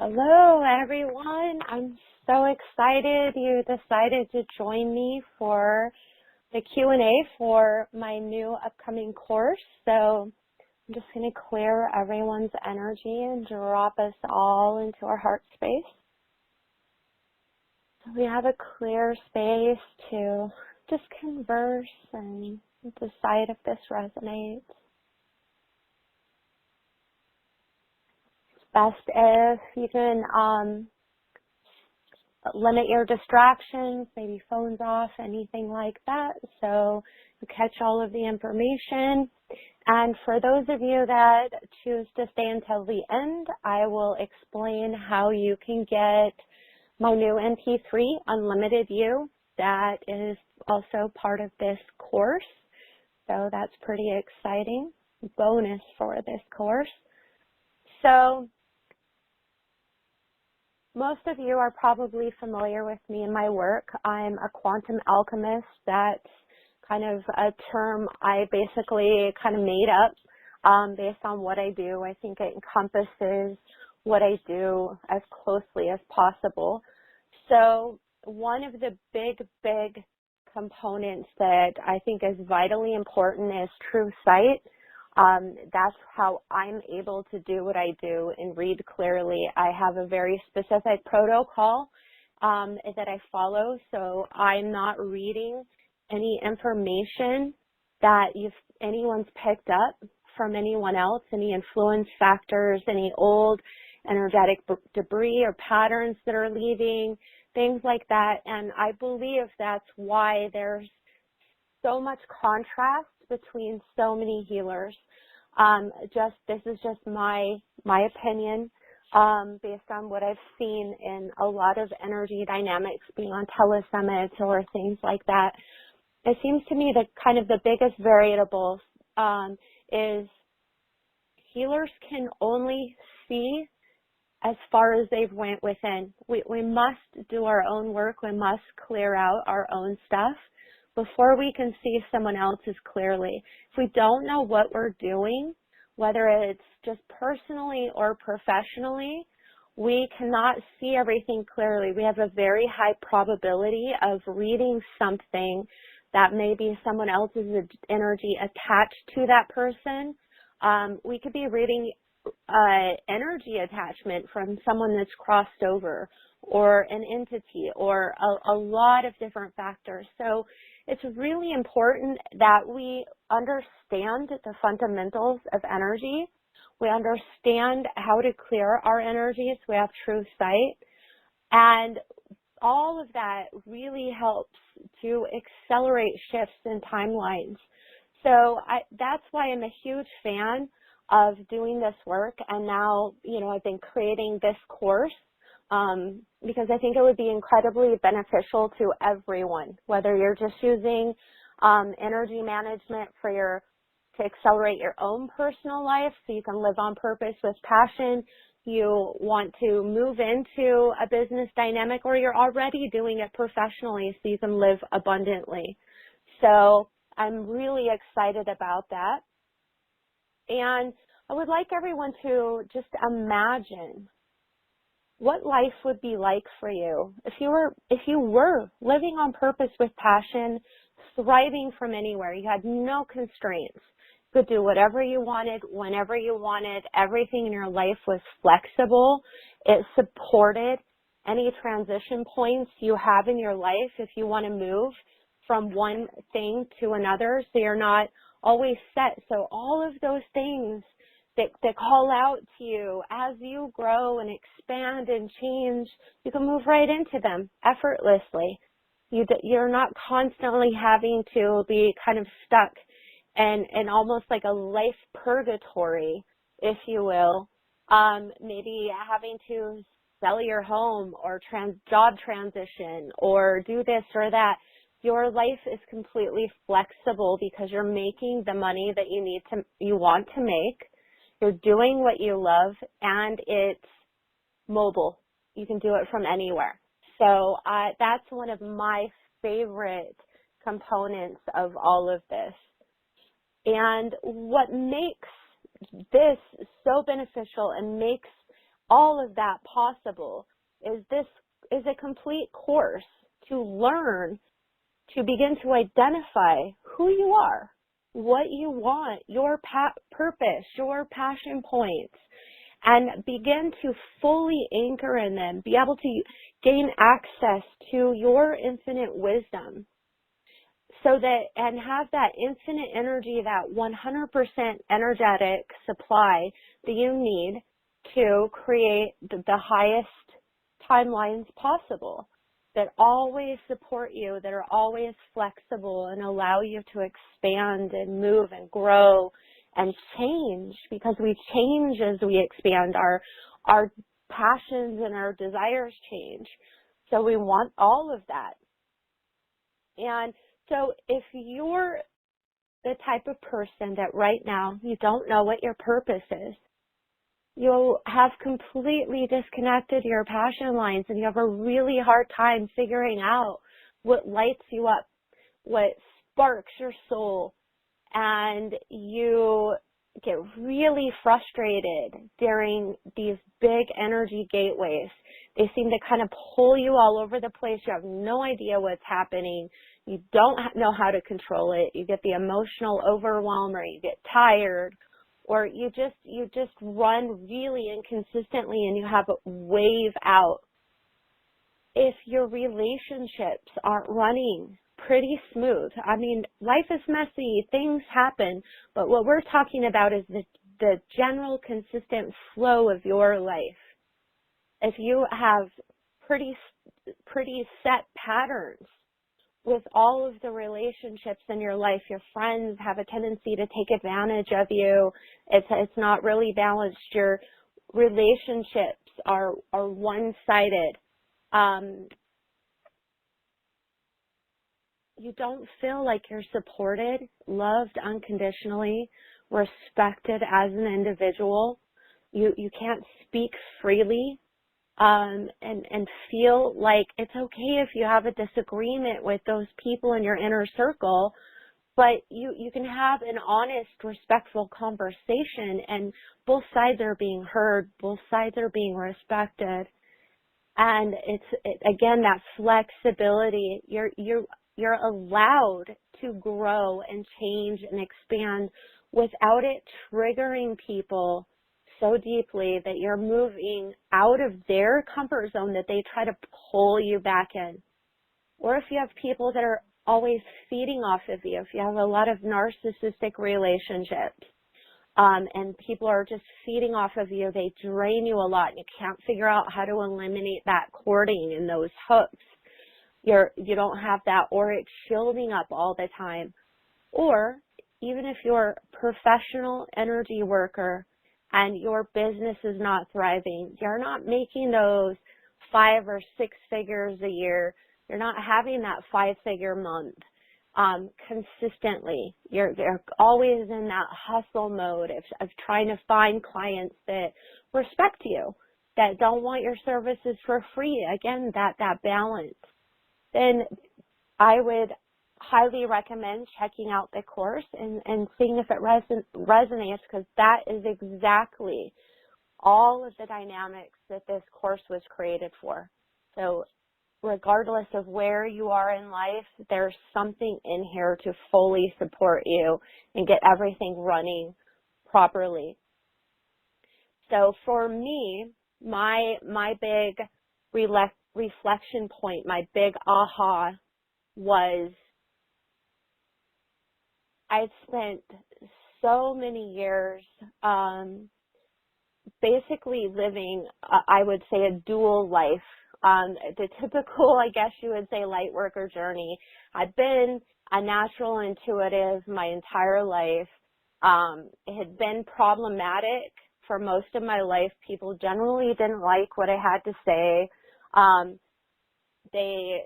Hello, everyone. I'm so excited you decided to join me for the Q&A for my new upcoming course. So I'm just going to clear everyone's energy and drop us all into our heart space. So we have a clear space to just converse and decide if this resonates. Best if you can limit your distractions, maybe phones off, anything like that, so you catch all of the information. And for those of you that choose to stay until the end, I will explain how you can get my new MP3 Unlimited You. That is also part of this course, so that's pretty exciting bonus for this course. So most of you are probably familiar with me and my work. I'm a quantum alchemist. That's kind of a term I basically kind of made up based on what I do. I think it encompasses what I do as closely as possible. So one of the big components that I think is vitally important is true sight. That's how I'm able to do what I do and read clearly. I have a very specific protocol that I follow, so I'm not reading any information that anyone's picked up from anyone else, any influence factors, any old energetic debris or patterns that are leaving, things like that. And I believe that's why there's so much contrast between so many healers. This is just my opinion, based on what I've seen in a lot of energy dynamics, being on telesummits or things like that. It seems to me that kind of the biggest variable is healers can only see as far as they've went within. We must do our own work. We must clear out our own stuff before we can see someone else's clearly. If we don't know what we're doing, whether it's just personally or professionally, we cannot see everything clearly. We have a very high probability of reading something that may be someone else's energy attached to that person. We could be reading energy attachment from someone that's crossed over, or an entity, or a lot of different factors. So it's really important that we understand the fundamentals of energy. We understand how to clear our energy so we have true sight. And all of that really helps to accelerate shifts in timelines. So that's why I'm a huge fan of doing this work. And now, I've been creating this course because I think it would be incredibly beneficial to everyone, whether you're just using energy management to accelerate your own personal life so you can live on purpose with passion, you want to move into a business dynamic, or you're already doing it professionally so you can live abundantly. So I'm really excited about that. And I would like everyone to just imagine what life would be like for you if you were living on purpose with passion, thriving from anywhere. You had no constraints. You could do whatever you wanted, whenever you wanted. Everything in your life was flexible. It supported any transition points you have in your life if you want to move from one thing to another, so you're not always set. So all of those things that call out to you as you grow and expand and change, you can move right into them effortlessly. You're not constantly having to be kind of stuck and almost like a life purgatory, if you will. Maybe having to sell your home or job transition or do this or that. Your life is completely flexible because you're making the money that you want to make. You're doing what you love, and it's mobile. You can do it from anywhere. So that's one of my favorite components of all of this. And what makes this so beneficial and makes all of that possible is a complete course to learn, to begin to identify who you are, what you want, your purpose, your passion points, and begin to fully anchor in them, be able to gain access to your infinite wisdom, so that, and have that infinite energy, that 100% energetic supply that you need to create the highest timelines possible, that always support you, that are always flexible and allow you to expand and move and grow and change, because we change as we expand. Our passions and our desires change. So we want all of that. And so if you're the type of person that right now you don't know what your purpose is, you have completely disconnected your passion lines and you have a really hard time figuring out what lights you up, what sparks your soul, and you get really frustrated during these big energy gateways. They seem to kind of pull you all over the place. You have no idea what's happening. You don't know how to control it. You get the emotional overwhelm, or you get tired, or you just run really inconsistently and you have a wave out. If your relationships aren't running pretty smooth, I mean, life is messy, things happen, but what we're talking about is the general consistent flow of your life. If you have pretty set patterns with all of the relationships in your life, your friends have a tendency to take advantage of you. It's not really balanced. Your relationships are one-sided. You don't feel like you're supported, loved unconditionally, respected as an individual. You can't speak freely. And feel like it's okay if you have a disagreement with those people in your inner circle, but you can have an honest, respectful conversation, and both sides are being heard, both sides are being respected. And again, that flexibility, you're allowed to grow and change and expand without it triggering people so deeply that you're moving out of their comfort zone, that they try to pull you back in. Or if you have people that are always feeding off of you, if you have a lot of narcissistic relationships, and people are just feeding off of you, they drain you a lot, and you can't figure out how to eliminate that cording and those hooks. You don't have that auric shielding up all the time. Or even if you're a professional energy worker and your business is not thriving, you're not making those 5 or 6 figures a year, you're not having that 5-figure month consistently, you're always in that hustle mode of trying to find clients that respect you, that don't want your services for free, again, that balance, then I would highly recommend checking out the course and seeing if it resonates, because that is exactly all of the dynamics that this course was created for. So regardless of where you are in life, there's something in here to fully support you and get everything running properly. So for me, my big reflection point, my big aha was, I've spent so many years basically living, I would say, a dual life. The typical, I guess you would say, light worker journey. I've been a natural intuitive my entire life. It had been problematic for most of my life. People generally didn't like what I had to say. They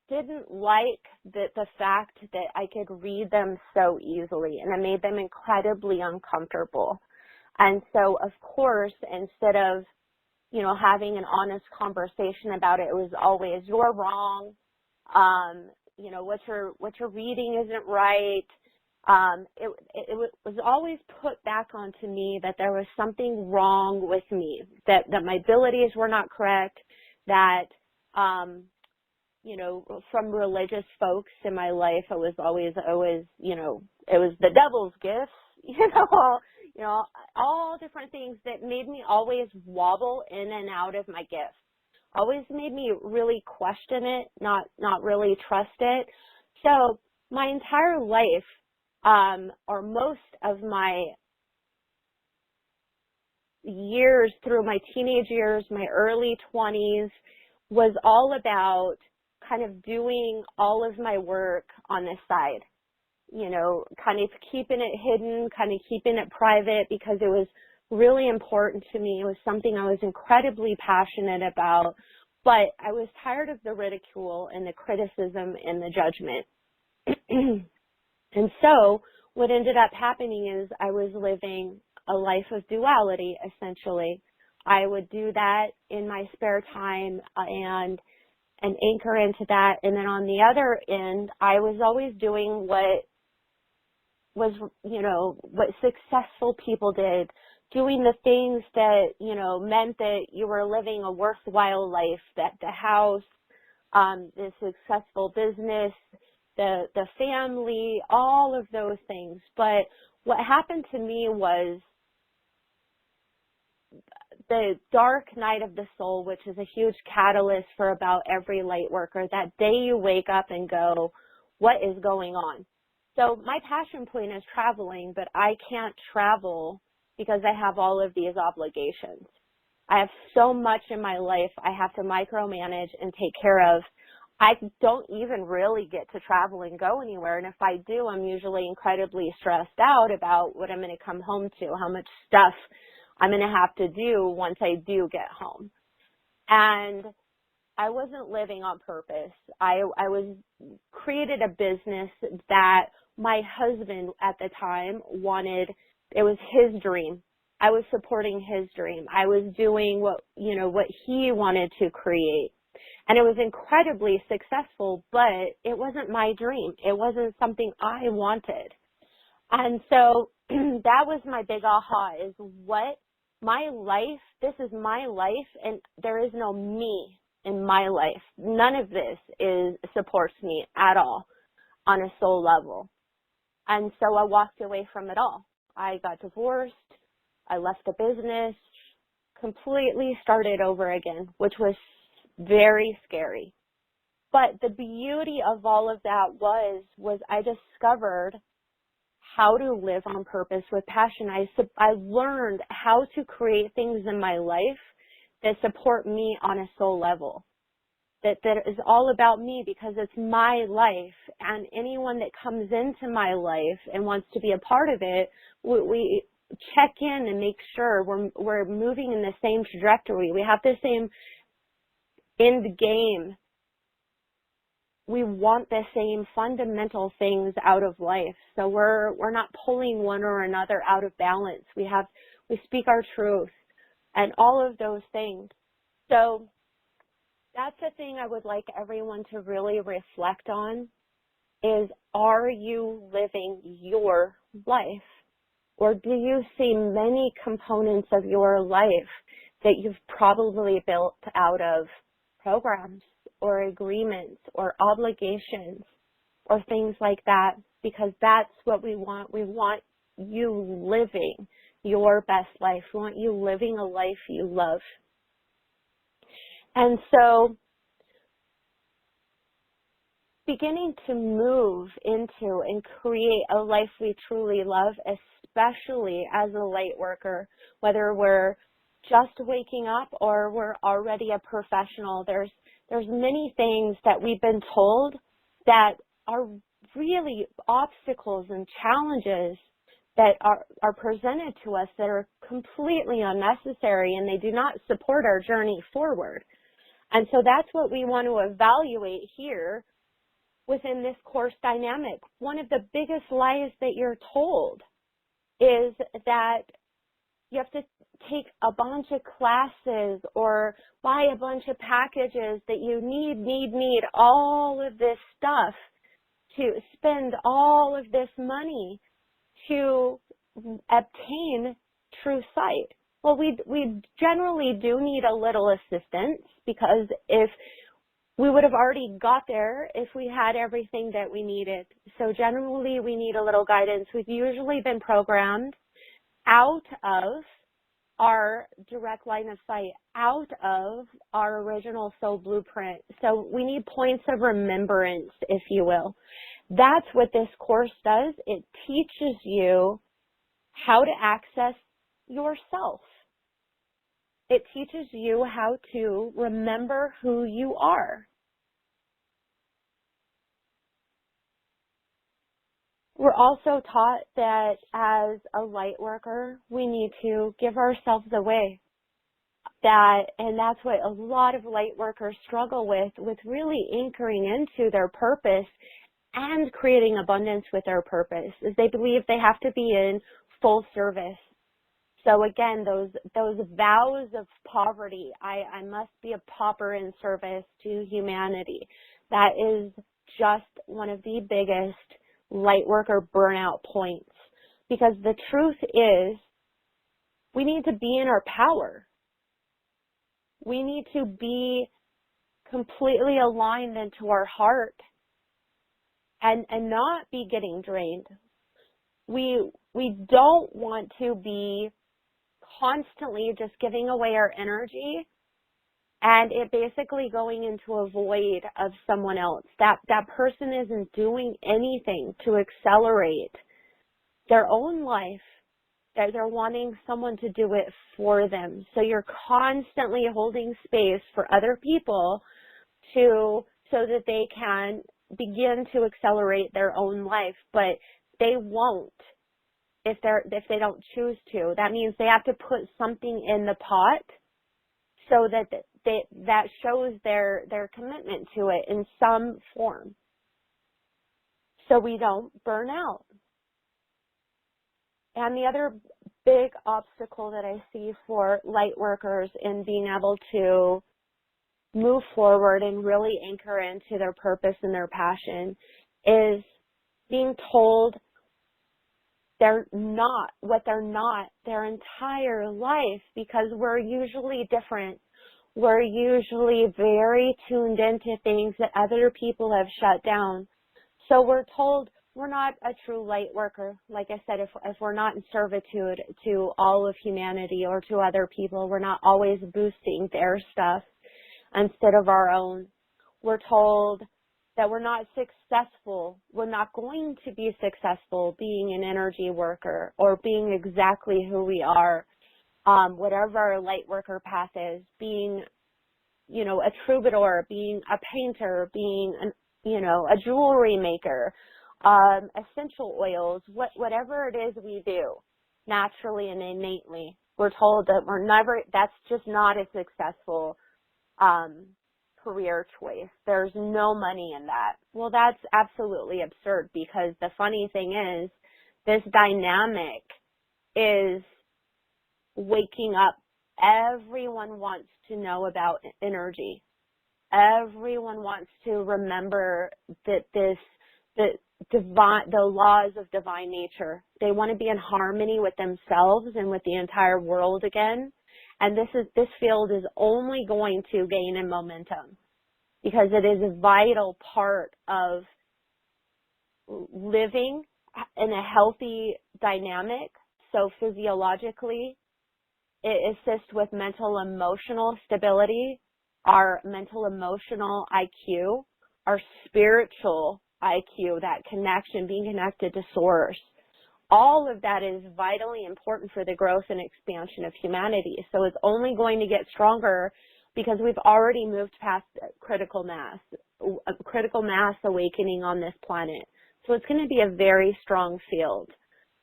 didn't like the fact that I could read them so easily, and it made them incredibly uncomfortable. And so, of course, instead of, having an honest conversation about it, it was always, you're wrong, what you're reading isn't right, was always put back onto me that there was something wrong with me, that my abilities were not correct, that, you know, from religious folks in my life, it was always, you know, it was the devil's gifts, you know, all different things that made me always wobble in and out of my gift. Always made me really question it, not really trust it. So my entire life, or most of my years through my teenage years, my early 20s, was all about kind of doing all of my work on the side, you know, kind of keeping it hidden, kind of keeping it private, because it was really important to me. It was something I was incredibly passionate about, but I was tired of the ridicule and the criticism and the judgment. And so what ended up happening is I was living a life of duality, essentially. I would do that in my spare time and anchor into that. And then on the other end, I was always doing what was, you know, what successful people did, doing the things that, you know, meant that you were living a worthwhile life, that the house, the successful business, the family, all of those things. But what happened to me was the dark night of the soul, which is a huge catalyst for about every light worker. That day you wake up and go, what is going on? So my passion point is traveling, but I can't travel because I have all of these obligations. I have so much in my life I have to micromanage and take care of. I don't even really get to travel and go anywhere. And if I do, I'm usually incredibly stressed out about what I'm going to come home to, how much stuff I'm going to have to do once I do get home. And I wasn't living on purpose. I was created a business that my husband at the time wanted. It was his dream. I was supporting his dream. I was doing what he wanted to create. And it was incredibly successful, but it wasn't my dream. It wasn't something I wanted. And so that was my big aha, is what my life, this is my life, and there is no me in my life. None of this supports me at all on a soul level. And so I walked away from it all. I got divorced. I left the business, completely started over again, which was very scary. But the beauty of all of that was I discovered how to live on purpose with passion. I learned how to create things in my life that support me on a soul level, that is all about me, because it's my life, and anyone that comes into my life and wants to be a part of it, we check in and make sure we're moving in the same trajectory. We have the same end game. We want the same fundamental things out of life. So we're not pulling one or another out of balance. We speak our truth and all of those things. So that's the thing I would like everyone to really reflect on, is, are you living your life? Or do you see many components of your life that you've probably built out of programs or agreements or obligations or things like that? Because that's what we want. We want you living your best life. We want you living a life you love. And so beginning to move into and create a life we truly love, especially as a light worker, whether we're just waking up or we're already a professional, there's many things that we've been told that are really obstacles and challenges that are presented to us that are completely unnecessary, and they do not support our journey forward. And so that's what we want to evaluate here within this course dynamic. One of the biggest lies that you're told is that you have to take a bunch of classes or buy a bunch of packages, that you need all of this stuff to spend all of this money to obtain true sight? Well, we generally do need a little assistance, because if we would have already got there if we had everything that we needed. So generally we need a little guidance. We've usually been programmed out of our direct line of sight, out of our original soul blueprint. So we need points of remembrance, if you will. That's what this course does. It teaches you how to access yourself. It teaches you how to remember who you are. We're also taught that as a light worker, we need to give ourselves away. And that's what a lot of light workers struggle with really anchoring into their purpose and creating abundance with their purpose, is they believe they have to be in full service. So again, those vows of poverty, I must be a pauper in service to humanity. That is just one of the biggest light worker burnout points, because the truth is we need to be in our power. We need to be completely aligned into our heart and not be getting drained. We don't want to be constantly just giving away our energy and it basically going into a void of someone else. That person isn't doing anything to accelerate their own life. They're wanting someone to do it for them. So you're constantly holding space for other people so that they can begin to accelerate their own life, but they won't if they don't choose to. That means they have to put something in the pot so that shows their commitment to it in some form, so we don't burn out. And the other big obstacle that I see for light workers in being able to move forward and really anchor into their purpose and their passion is being told they're not what they're not their entire life, because we're usually different. We're usually very tuned into things that other people have shut down. So we're told we're not a true light worker. Like I said, if we're not in servitude to all of humanity or to other people, we're not always boosting their stuff instead of our own. We're told that we're not successful. We're not going to be successful being an energy worker or being exactly who we are, whatever our light worker path is, being, a troubadour, being a painter, being, a jewelry maker, essential oils, whatever it is we do naturally and innately. We're told that that's just not a successful career choice. There's no money in that. Well, that's absolutely absurd, because the funny thing is this dynamic is waking up. Everyone wants to know about energy. Everyone wants to remember that the laws of divine nature. They want to be in harmony with themselves and with the entire world again. And this field is only going to gain in momentum, because it is a vital part of living in a healthy dynamic. So physiologically, it assists with mental emotional stability, our mental emotional IQ, our spiritual IQ, that connection, being connected to source. All of that is vitally important for the growth and expansion of humanity. So it's only going to get stronger because we've already moved past critical mass awakening on this planet. So it's going to be a very strong field.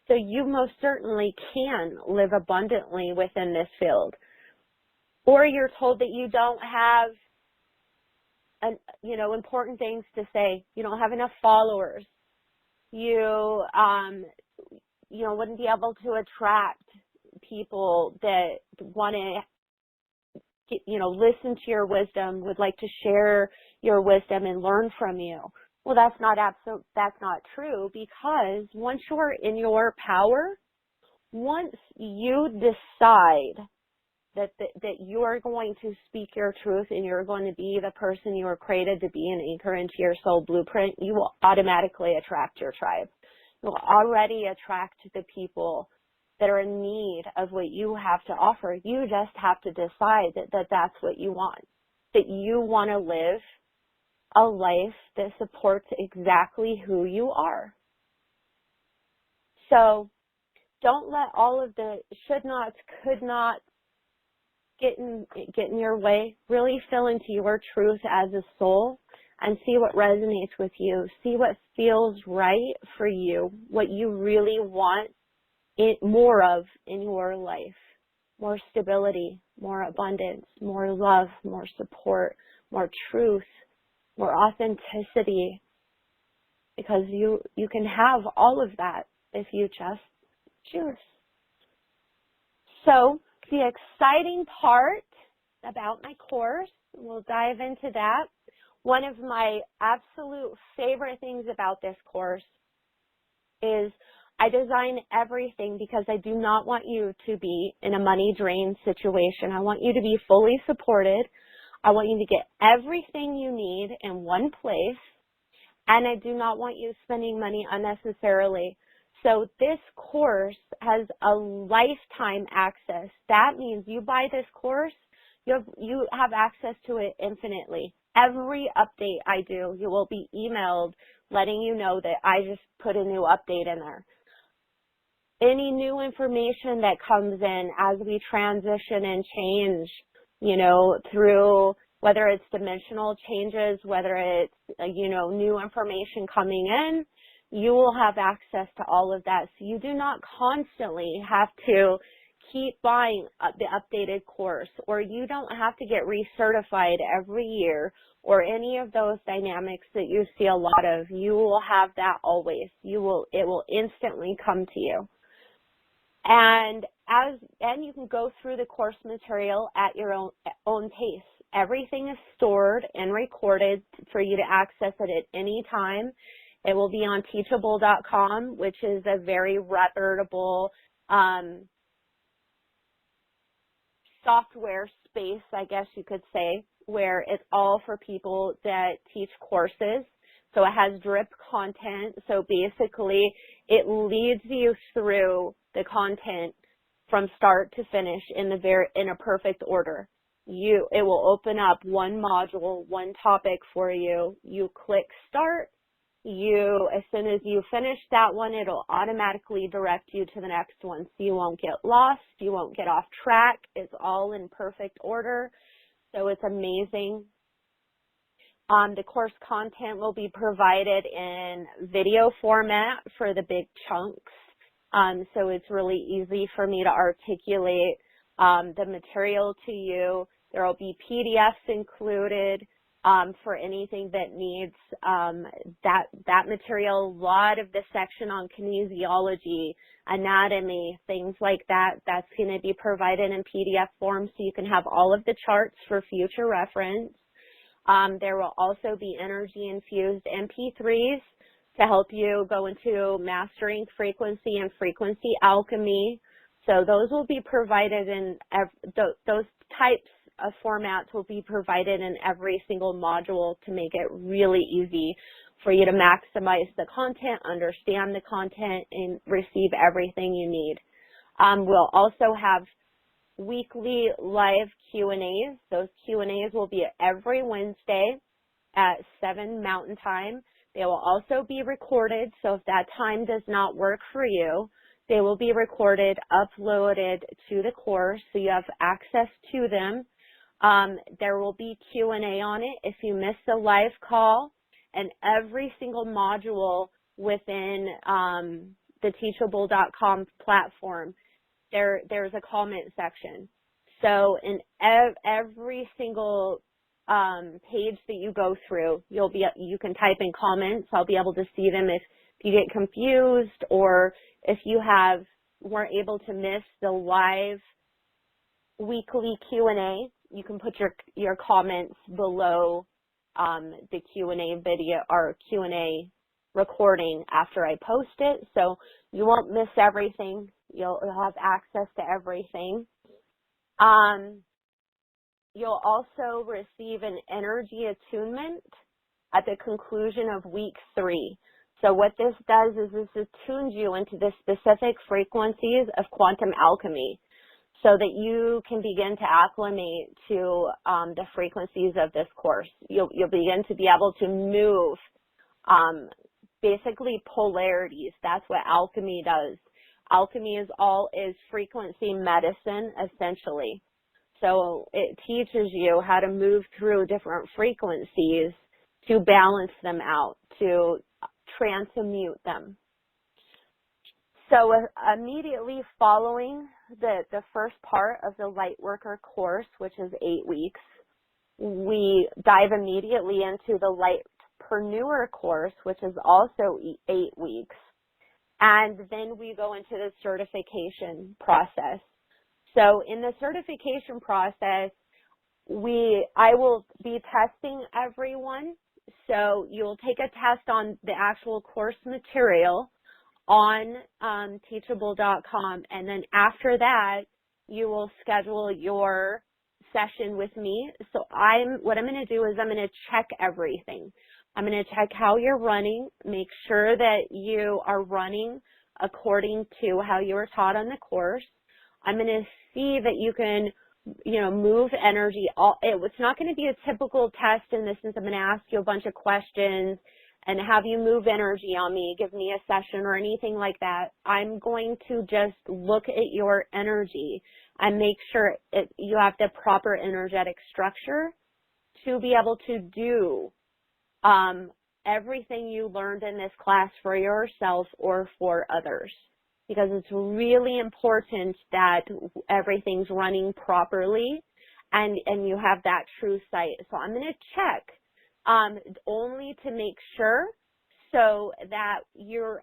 So you most certainly can live abundantly within this field. Or you're told that you don't have important things to say. You don't have enough followers. You wouldn't be able to attract people that want to, listen to your wisdom, would like to share your wisdom and learn from you. Well, that's not true, because once you're in your power, once you decide that you are going to speak your truth and you're going to be the person you were created to be and anchor into your soul blueprint, you will automatically attract your tribe. You'll already attract the people that are in need of what you have to offer. You just have to decide that that's what you want, that you want to live a life that supports exactly who you are. So don't let all of the should nots, could not get in your way. Really feel into your truth as a soul and see what resonates with you. See what feels right for you, what you really want more of in your life. More stability, more abundance, more love, more support, more truth, more authenticity. Because you can have all of that if you just choose. So the exciting part about my course, we'll dive into that. One of my absolute favorite things about this course is I design everything because I do not want you to be in a money drain situation. I want you to be fully supported. I want you to get everything you need in one place, and I do not want you spending money unnecessarily. So this course has a lifetime access. That means you buy this course, you have access to it infinitely. Every update I do, you will be emailed letting you know that I just put a new update in there. Any new information that comes in as we transition and change, through whether it's dimensional changes, whether it's, new information coming in, you will have access to all of that. So you do not constantly have to keep buying the updated course, or you don't have to get recertified every year, or any of those dynamics that you see a lot of. You will have that always. It will instantly come to you. And you can go through the course material at your own pace. Everything is stored and recorded for you to access it at any time. It will be on teachable.com, which is a very reputable software space, I guess you could say, where it's all for people that teach courses. So it has drip content. So basically, it leads you through the content from start to finish in a perfect order. It will open up one module, one topic for you. You click start. As soon as you finish that one, it'll automatically direct you to the next one. So you won't get lost. You won't get off track. It's all in perfect order. So it's amazing. The course content will be provided in video format for the big chunks. So it's really easy for me to articulate the material to you. There will be PDFs included for anything that needs that material. A lot of the section on kinesiology, anatomy, things like that, that's going to be provided in PDF form so you can have all of the charts for future reference. There will also be energy-infused MP3s to help you go into mastering frequency and frequency alchemy. So those will be provided in, those types of formats will be provided in every single module to make it really easy for you to maximize the content, understand the content, and receive everything you need. We'll also have weekly live Q&As. Those Q&As will be every Wednesday at 7 Mountain Time. They will also be recorded, so if that time does not work for you, they will be recorded, uploaded to the course, so you have access to them. There will be Q&A on it if you miss the live call, and every single module within the teachable.com platform, there's a comment section. So in every single page that you go through, you can type in comments. I'll be able to see them if you get confused, or if you weren't able to miss the live weekly Q&A, you can put your comments below the Q&A video or Q&A recording after I post it, so you won't miss everything. You'll have access to everything. You'll also receive an energy attunement at the conclusion of week 3. So what this does is this attunes you into the specific frequencies of quantum alchemy so that you can begin to acclimate to the frequencies of this course. You'll begin to be able to move basically polarities. That's what alchemy does. Alchemy is frequency medicine, essentially. So it teaches you how to move through different frequencies to balance them out, to transmute them. So immediately following the first part of the Lightworker course, which is 8 weeks, we dive immediately into the LightPreneur course, which is also 8 weeks. And then we go into the certification process. So in the certification process, I will be testing everyone. So you'll take a test on the actual course material on teachable.com, and then after that, you will schedule your session with me. So what I'm going to do is I'm going to check everything. I'm going to check how you're running, make sure that you are running according to how you were taught on the course. I'm going to see that you can, move energy. It's not going to be a typical test in the sense I'm going to ask you a bunch of questions and have you move energy on me, give me a session or anything like that. I'm going to just look at your energy and make sure you have the proper energetic structure to be able to do everything you learned in this class for yourself or for others, because it's really important that everything's running properly and you have that true sight. So I'm going to check only to make sure so that you're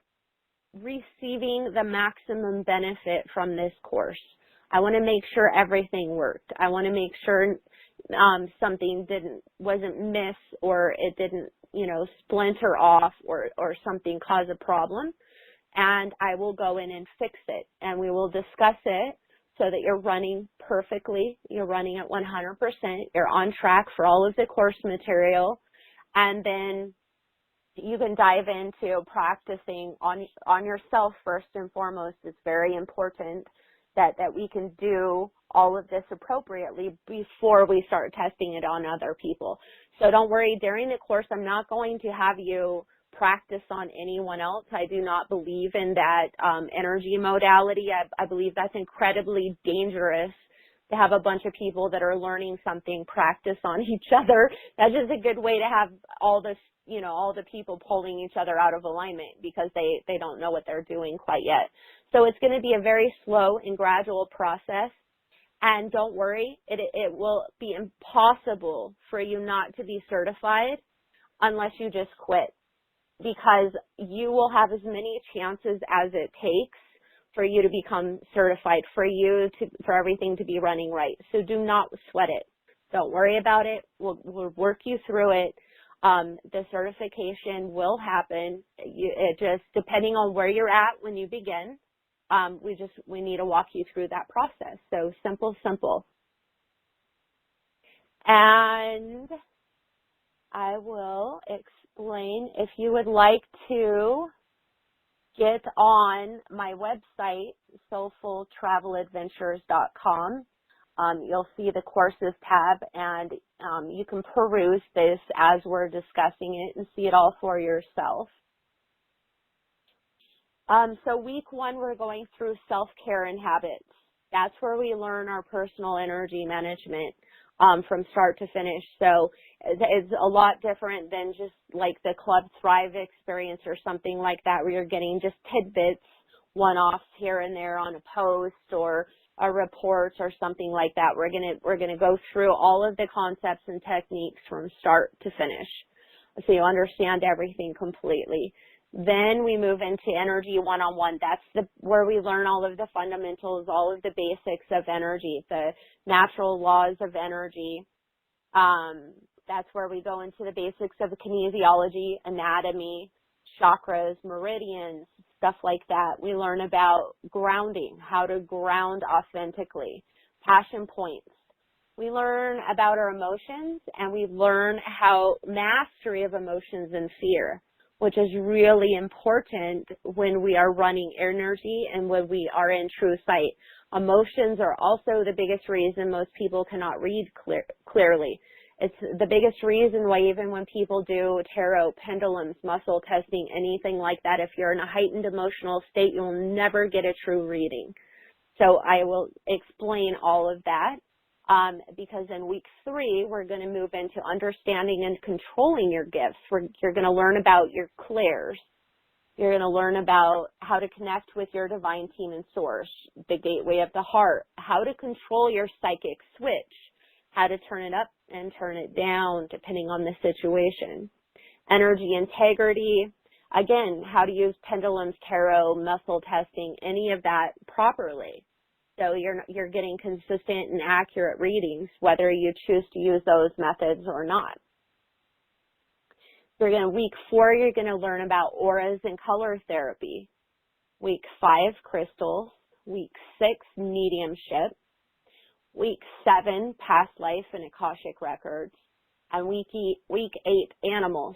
receiving the maximum benefit from this course. I want to make sure everything worked. I want to make sure something wasn't miss, or it didn't, splinter off or something cause a problem. And I will go in and fix it, and we will discuss it so that you're running perfectly, you're running at 100%, you're on track for all of the course material, and then you can dive into practicing on yourself first and foremost. It's very important that we can do all of this appropriately before we start testing it on other people. So don't worry, during the course, I'm not going to have you practice on anyone else. I do not believe in that energy modality. I believe that's incredibly dangerous to have a bunch of people that are learning something practice on each other. That's just a good way to have all this, all the people pulling each other out of alignment because they don't know what they're doing quite yet. So it's going to be a very slow and gradual process. And don't worry, it will be impossible for you not to be certified unless you just quit, because you will have as many chances as it takes for you to become certified, for everything to be running right. So do not sweat it. Don't worry about it. We'll work you through it. The certification will happen. It just, depending on where you're at when you begin, we need to walk you through that process. So simple. And I will explain, if you would like to get on my website, soulfultraveladventures.com. You'll see the courses tab, and you can peruse this as we're discussing it and see it all for yourself. So week 1, we're going through self-care and habits. That's where we learn our personal energy management from start to finish. So it's a lot different than just like the Club Thrive experience or something like that, where you're getting just tidbits, one-offs here and there on a post or a report or something like that. We're gonna go through all of the concepts and techniques from start to finish, so you understand everything completely. Then we move into energy one-on-one. That's where we learn all of the fundamentals, all of the basics of energy, the natural laws of energy, That's where we go into the basics of kinesiology, anatomy, chakras, meridians, stuff like that. We learn about grounding, how to ground authentically, passion points. We learn about our emotions, and we learn how mastery of emotions and fear, which is really important when we are running energy and when we are in true sight. Emotions are also the biggest reason most people cannot read clearly. It's the biggest reason why even when people do tarot, pendulums, muscle testing, anything like that, if you're in a heightened emotional state, you'll never get a true reading. So I will explain all of that because in week 3, we're going to move into understanding and controlling your gifts. You're going to learn about your clairs. You're going to learn about how to connect with your divine team and source, the gateway of the heart, how to control your psychic switch, how to turn it up and turn it down depending on the situation. Energy integrity, again, how to use pendulums, tarot, muscle testing, any of that properly. So you're getting consistent and accurate readings, whether you choose to use those methods or not. Week 4, you're going to learn about auras and color therapy. Week 5, crystals. Week 6, mediumship. Week 7, past life and Akashic records. And week 8, animals.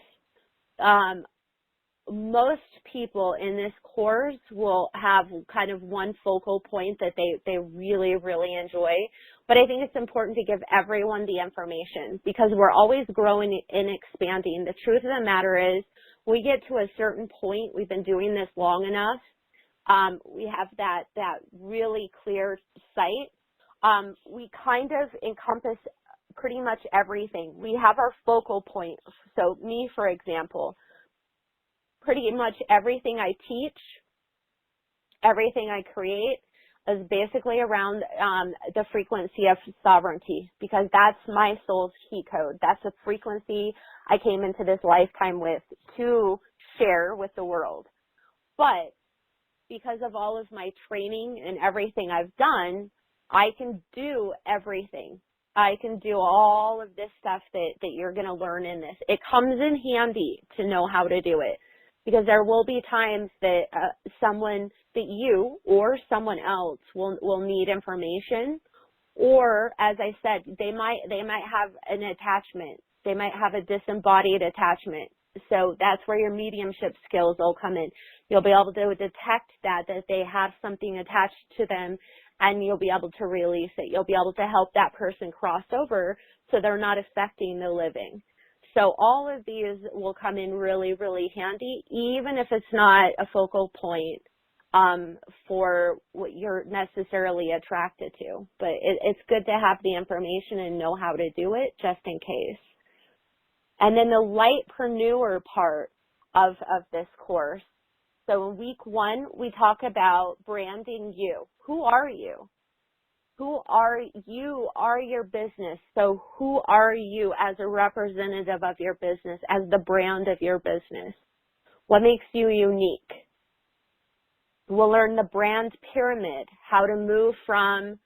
Most people in this course will have kind of one focal point that they really, really enjoy. But I think it's important to give everyone the information because we're always growing and expanding. The truth of the matter is we get to a certain point, we've been doing this long enough, we have that really clear sight. We kind of encompass pretty much everything. We have our focal point. So me, for example, pretty much everything I teach, everything I create is basically around the frequency of sovereignty because that's my soul's key code. That's the frequency I came into this lifetime with to share with the world. But because of all of my training and everything I've done, I can do everything. I can do all of this stuff that you're going to learn in this. It comes in handy to know how to do it. Because there will be times that that you or someone else will need information, or as I said, they might have an attachment. They might have a disembodied attachment. So that's where your mediumship skills will come in. You'll be able to detect that they have something attached to them, and you'll be able to release it. You'll be able to help that person cross over so they're not affecting the living. So all of these will come in really, really handy, even if it's not a focal point for what you're necessarily attracted to. But it's good to have the information and know how to do it just in case. And then the Lightpreneur part of this course. So in week 1, we talk about branding you. Who are you? Who are you? Are your business. So who are you as a representative of your business, as the brand of your business? What makes you unique? We'll learn the brand pyramid, how to move from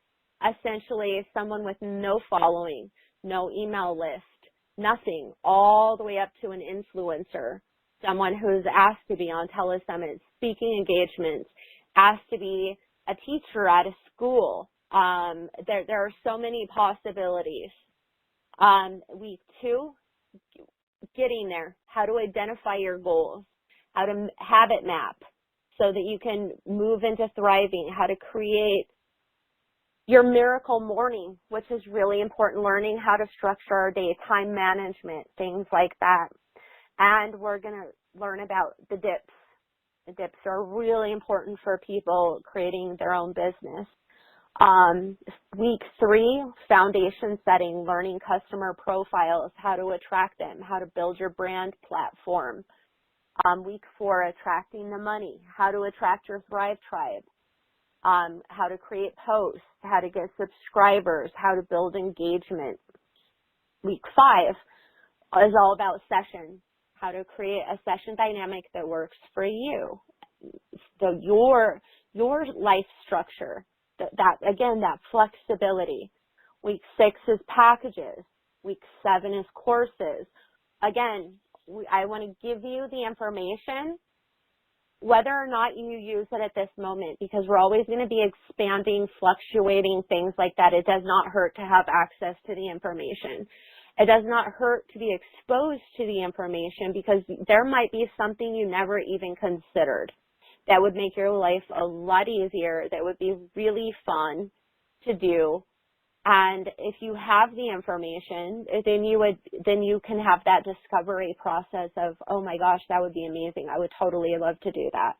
essentially someone with no following, no email list, nothing, all the way up to an influencer, someone who's asked to be on telesummits, speaking engagements, asked to be a teacher at a school. There are so many possibilities. Week 2, getting there, how to identify your goals, how to habit map so that you can move into thriving, how to create your miracle morning, which is really important, learning how to structure our day, time management, things like that. And we're going to learn about the dips. The dips are really important for people creating their own business. Week 3, foundation setting, learning customer profiles, how to attract them, how to build your brand platform. Week 4, attracting the money, how to attract your Thrive Tribe, how to create posts, how to get subscribers, how to build engagement. Week 5 is all about sessions, how to create a session dynamic that works for you. So your life structure. That again, that flexibility. Week 6 is packages. Week 7 is courses. Again, I want to give you the information, whether or not you use it at this moment, because we're always going to be expanding, fluctuating, things like that. It does not hurt to have access to the information. It does not hurt to be exposed to the information, because there might be something you never even considered that would make your life a lot easier, that would be really fun to do. And if you have the information, then you can have that discovery process of, oh my gosh, that would be amazing. I would totally love to do that.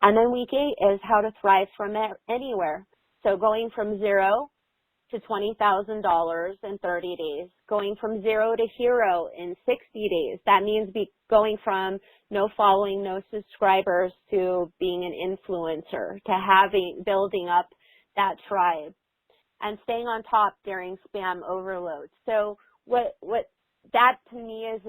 And then week 8 is how to thrive from anywhere. So going from 0 to $20,000 in 30 days, going from 0 to hero in 60 days. That means going from no following, no subscribers to being an influencer, to building up that tribe, and staying on top during spam overload. So what that to me is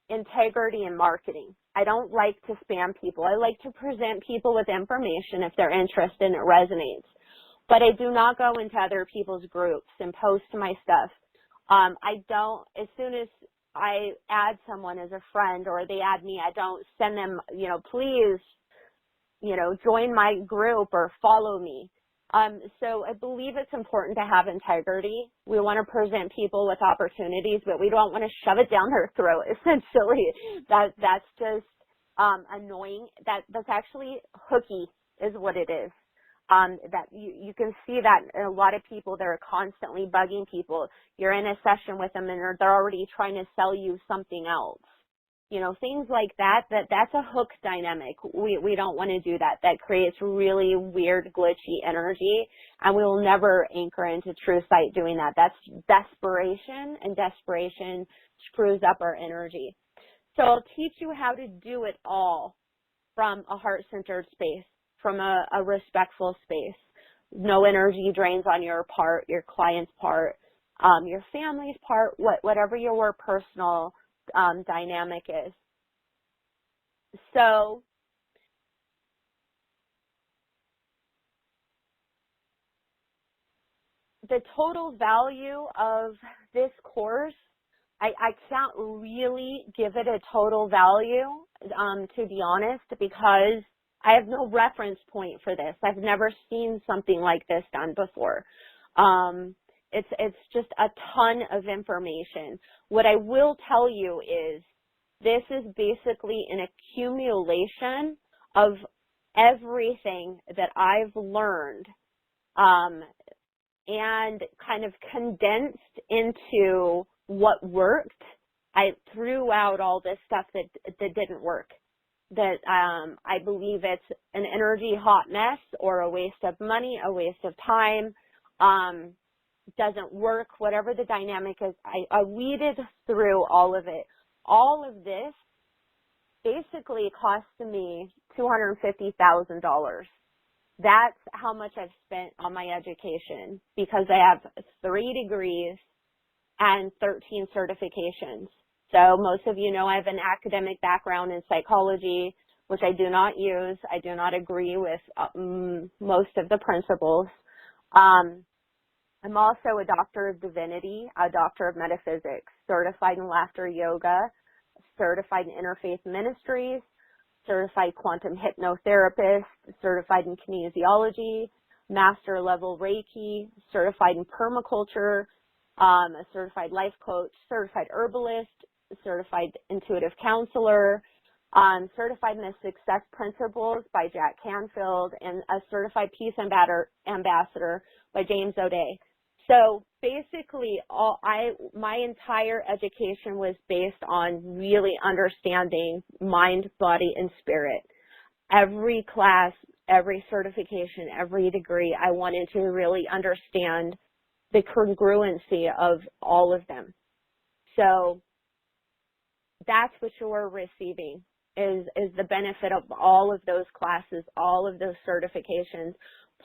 integrity in marketing. I don't like to spam people. I like to present people with information if they're interested and it resonates. But I do not go into other people's groups and post my stuff. As soon as I add someone as a friend or they add me, I don't send them, please, join my group or follow me. So I believe it's important to have integrity. We want to present people with opportunities, but we don't want to shove it down their throat, essentially. That's just annoying. That's actually hooky is what it is. That you can see that in a lot of people that are constantly bugging people. You're in a session with them and they're already trying to sell you something else. Things like that's a hook dynamic. We don't want to do that. That creates really weird, glitchy energy, and we will never anchor into true sight doing that. That's desperation, and desperation screws up our energy. So I'll teach you how to do it all from a heart-centered space, from a respectful space. No energy drains on your part, your client's part, your family's part, whatever your personal dynamic is. So the total value of this course, I can't really give it a total value, to be honest, because I have no reference point for this. I've never seen something like this done before. It's just a ton of information. What I will tell you is this is basically an accumulation of everything that I've learned and kind of condensed into what worked. I threw out all this stuff that didn't work, that I believe it's an energy hot mess or a waste of money, a waste of time, doesn't work, whatever the dynamic is. I weeded through all of it. All of this basically cost me $250,000. That's how much I've spent on my education, because I have 3 degrees and 13 certifications. So most of you know I have an academic background in psychology, which I do not use. I do not agree with most of the principles. I'm also a doctor of divinity, a doctor of metaphysics, certified in laughter yoga, certified in interfaith ministries, certified quantum hypnotherapist, certified in kinesiology, master level Reiki, certified in permaculture, a certified life coach, certified herbalist, certified intuitive counselor, certified in the Success Principles by Jack Canfield, and a certified peace ambassador by James O'Day. So basically, my entire education was based on really understanding mind, body, and spirit. Every class, every certification, every degree, I wanted to really understand the congruency of all of them. So that's what you're receiving is the benefit of all of those classes, all of those certifications,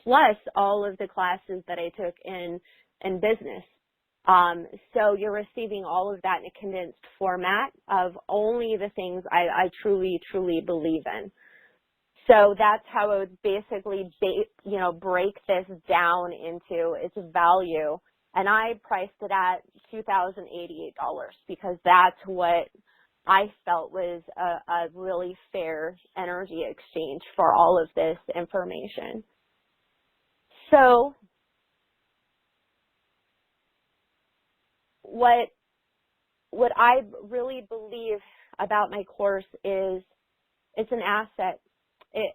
plus all of the classes that I took in business. So you're receiving all of that in a condensed format of only the things I truly, truly believe in. So that's how I would basically, break this down into its value and I priced it at $2,088 because that's what I felt was a really fair energy exchange for all of this information. So what I really believe about my course is it's an asset.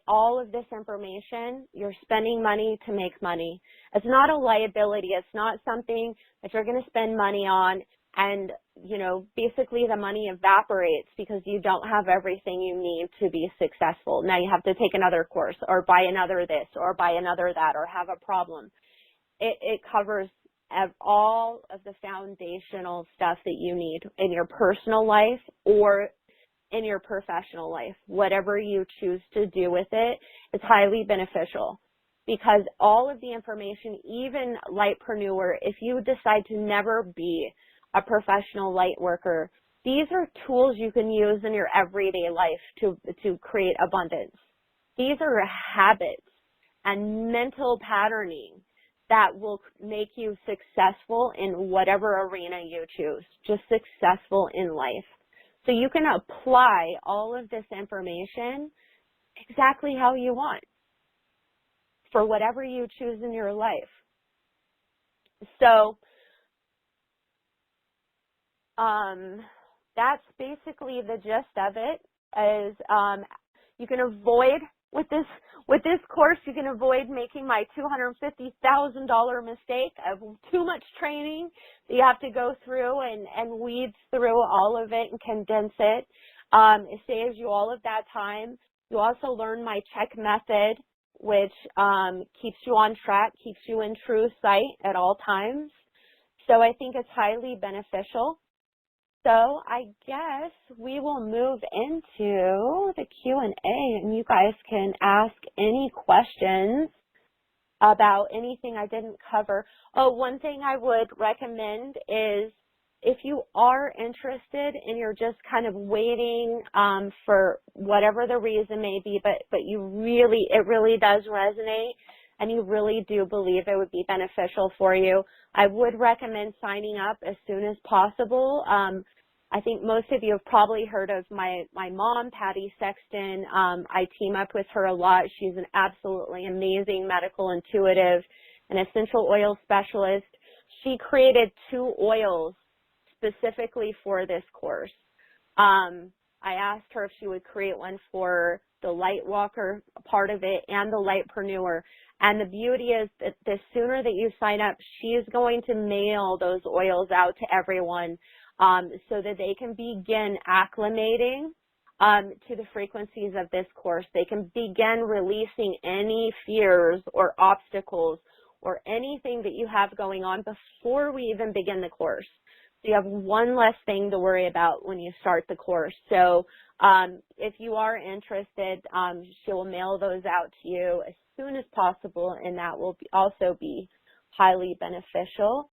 All of this information, you're spending money to make money. It's not a liability. It's not something that you're going to spend money on and, you know, basically the money evaporates because you don't have everything you need to be successful. Now you have to take another course or buy another this or buy another that or have a problem. It covers all of the foundational stuff that you need in your personal life or in your professional life. Whatever you choose to do with it is highly beneficial because all of the information, even Lightpreneur, if you decide to never be a professional light worker, these are tools you can use in your everyday life to create abundance. These are habits and mental patterning that will make you successful in whatever arena you choose, just successful in life. So you can apply all of this information exactly how you want for whatever you choose in your life. So that's basically the gist of it. Is you can avoid with this course, you can avoid making my $250,000 mistake of too much training that you have to go through and weed through all of it and condense it. It saves you all of that time. You also learn my check method, which keeps you on track, keeps you in true sight at all times. So I think it's highly beneficial. So I guess we will move into the Q&A and you guys can ask any questions about anything I didn't cover. Oh, one thing I would recommend is if you are interested and you're just kind of waiting for whatever the reason may be, but it really does resonate and you really do believe it would be beneficial for you, I would recommend signing up as soon as possible. I think most of you have probably heard of my mom, Patty Sexton. I team up with her a lot. She's an absolutely amazing medical intuitive and essential oil specialist. She created 2 oils specifically for this course. I asked her if she would create one for the Lightwalker part of it and the Lightpreneur. And the beauty is that the sooner that you sign up, she is going to mail those oils out to everyone so that they can begin acclimating to the frequencies of this course. They can begin releasing any fears or obstacles or anything that you have going on before we even begin the course. So you have one less thing to worry about when you start the course. So if you are interested, she will mail those out to you as soon as possible, and that will also be highly beneficial.